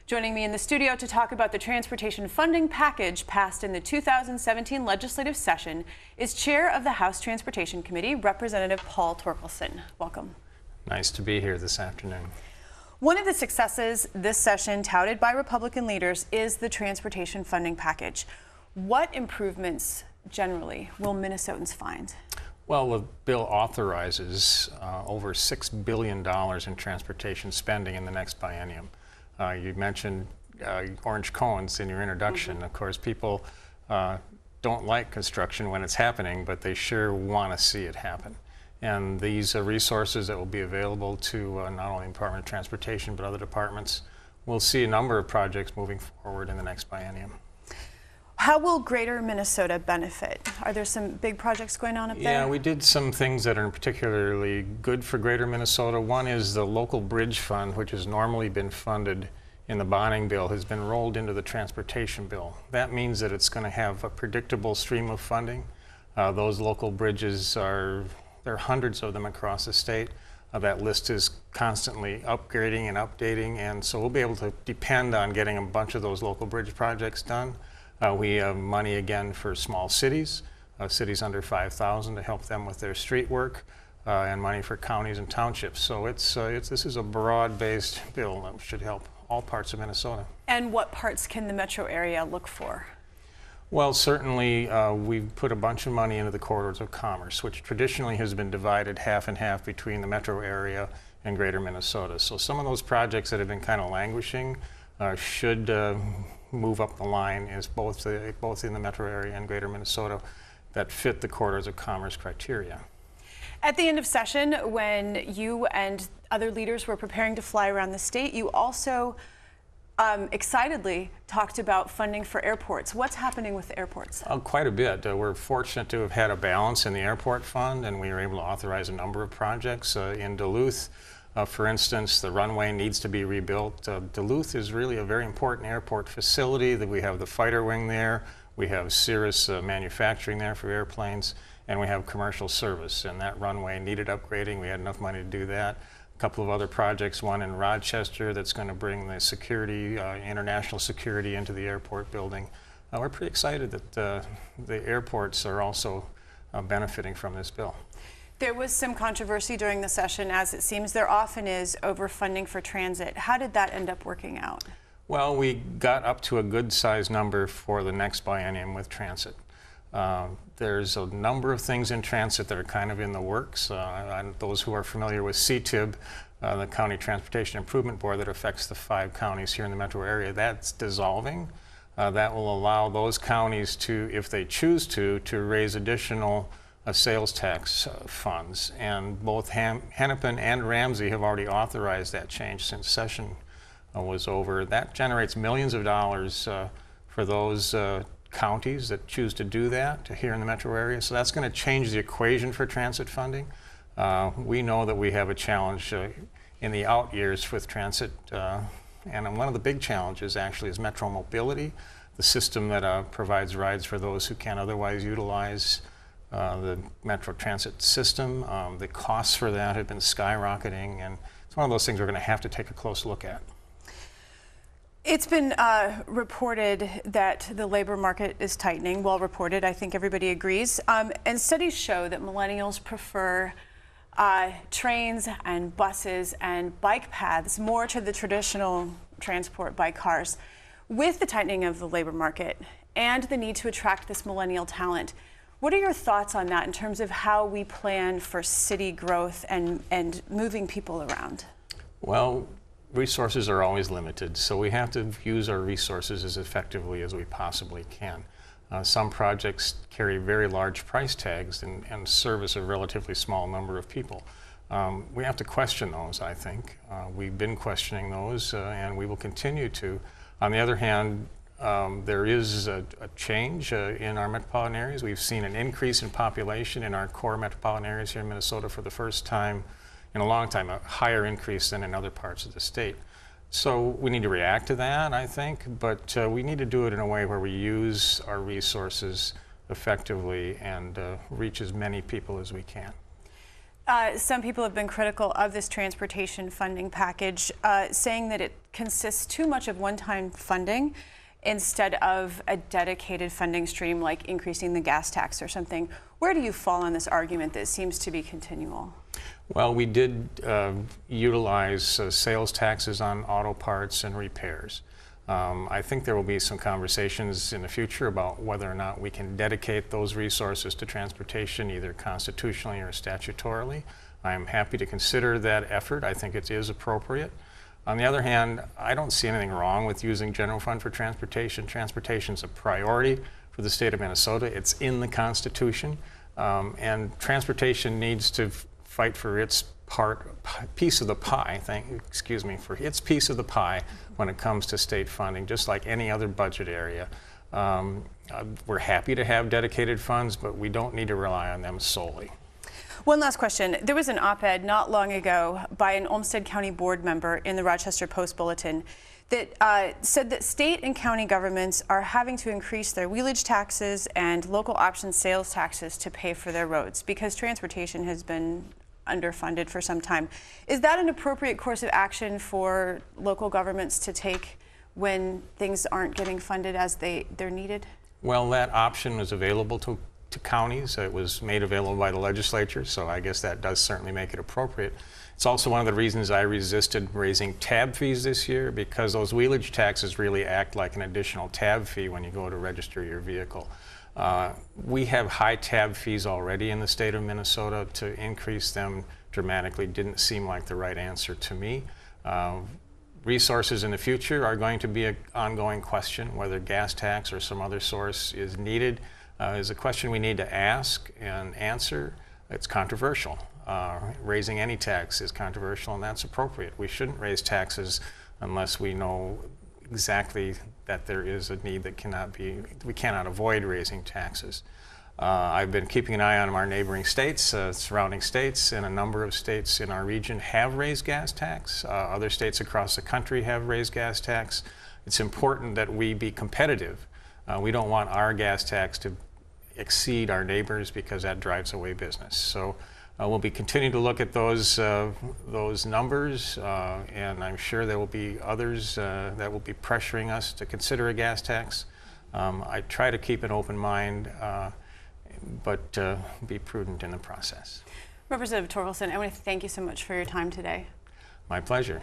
Joining me in the studio to talk about the transportation funding package passed in the 2017 legislative session is Chair of the House Transportation Committee, Representative Paul Torkelson. Welcome. Nice to be here this afternoon. One of the successes this session touted by Republican leaders is the transportation funding package. What improvements generally will Minnesotans find? Well, the bill authorizes over $6 billion in transportation spending in the next biennium. You mentioned orange cones in your introduction. Of course, people don't like construction when it's happening, but they sure want to see it happen. And these resources that will be available to not only the Department of Transportation, but other departments, we'll see a number of projects moving forward in the next biennium. How will Greater Minnesota benefit? Are there some big projects going on up there? Yeah, we did some things that are particularly good for Greater Minnesota. One is the local bridge fund, which has normally been funded in the bonding bill, has been rolled into the transportation bill. That means that it's going to have a predictable stream of funding. Those local bridges there are hundreds of them across the state. That list is constantly upgrading and updating, and so we'll be able to depend on getting a bunch of those local bridge projects done. We have money again for small cities, cities under 5,000 to help them with their street work, and money for counties and townships. So this is a broad-based bill that should help all parts of Minnesota. And what parts can the metro area look for? Well, certainly we've put a bunch of money into the corridors of commerce, which traditionally has been divided half and half between the metro area and Greater Minnesota. So some of those projects that have been kind of languishing should move up the line is both in the metro area and Greater Minnesota that fit the corridors of commerce criteria. At the end of session, when you and other leaders were preparing to fly around the state, you also excitedly talked about funding for airports. What's happening with the airports? Quite a bit. We're fortunate to have had a balance in the airport fund, and we were able to authorize a number of projects. In Duluth, for instance, the runway needs to be rebuilt. Duluth is really a very important airport facility. That we have the fighter wing there, we have Cirrus manufacturing there for airplanes, and we have commercial service. And that runway needed upgrading. We had enough money to do that. A couple of other projects, one in Rochester that's going to bring the security, international security into the airport building. We're pretty excited that the airports are also benefiting from this bill. There was some controversy during the session, as it seems there often is, over funding for transit. How did that end up working out? Well, we got up to a good size number for the next biennium with transit. There's a number of things in transit that are kind of in the works. Those who are familiar with CTIB, the County Transportation Improvement Board that affects the 5 counties here in the metro area, that's dissolving. That will allow those counties to, if they choose to raise additional sales tax funds, and both Hennepin and Ramsey have already authorized that change since session was over. That generates millions of dollars for those counties that choose to do that here in the metro area. So that's going to change the equation for transit funding. We know that we have a challenge in the out years with transit, and one of the big challenges actually is metro mobility, the system that provides rides for those who can't otherwise utilize the metro transit system. The costs for that have been skyrocketing, and it's one of those things we're going to have to take a close look at. It's been reported that the labor market is tightening. Well reported, I think everybody agrees. And studies show that millennials prefer trains and buses and bike paths more to the traditional transport by cars. With the tightening of the labor market and the need to attract this millennial talent, what are your thoughts on that in terms of how we plan for city growth and moving people around? Well, resources are always limited, so we have to use our resources as effectively as we possibly can. Some projects carry very large price tags and service a relatively small number of people. We have to question those, I think. We've been questioning those, and we will continue to. On the other hand, there is a change in our metropolitan areas. We've seen an increase in population in our core metropolitan areas here in Minnesota for the first time in a long time, a higher increase than in other parts of the state. So we need to react to that, I think, but we need to do it in a way where we use our resources effectively and reach as many people as we can. Some people have been critical of this transportation funding package, saying that it consists too much of one-time funding instead of a dedicated funding stream like increasing the gas tax or something. Where do you fall on this argument that seems to be continual? Well, we did utilize sales taxes on auto parts and repairs. I think there will be some conversations in the future about whether or not we can dedicate those resources to transportation, either constitutionally or statutorily. I'm happy to consider that effort. I think it is appropriate. On the other hand, I don't see anything wrong with using general fund for transportation. Transportation is a priority for the state of Minnesota. It's in the Constitution, and transportation needs to fight for its piece of the pie, for its piece of the pie when it comes to state funding, just like any other budget area. We're happy to have dedicated funds, but we don't need to rely on them solely. One last question. There was an op-ed not long ago by an Olmsted County board member in the Rochester Post-Bulletin that said that state and county governments are having to increase their wheelage taxes and local option sales taxes to pay for their roads because transportation has been underfunded for some time. Is that an appropriate course of action for local governments to take when things aren't getting funded as they're needed? Well, that option was available to counties. It was made available by the legislature, so I guess that does certainly make it appropriate. It's also one of the reasons I resisted raising tab fees this year, because those wheelage taxes really act like an additional tab fee when you go to register your vehicle. We have high tab fees already in the state of Minnesota. To increase them dramatically didn't seem like the right answer to me. Resources in the future are going to be an ongoing question. Whether gas tax or some other source is needed is a question we need to ask and answer. It's controversial. Raising any tax is controversial, and that's appropriate. We shouldn't raise taxes unless we know exactly that there is a need that we cannot avoid raising taxes. I've been keeping an eye on our neighboring states, surrounding states, and a number of states in our region have raised gas tax. Other states across the country have raised gas tax. It's important that we be competitive. We don't want our gas tax to exceed our neighbors because that drives away business. So we'll be continuing to look at those numbers, and I'm sure there will be others that will be pressuring us to consider a gas tax. I try to keep an open mind, but be prudent in the process. Representative Torkelson, I want to thank you so much for your time today. My pleasure.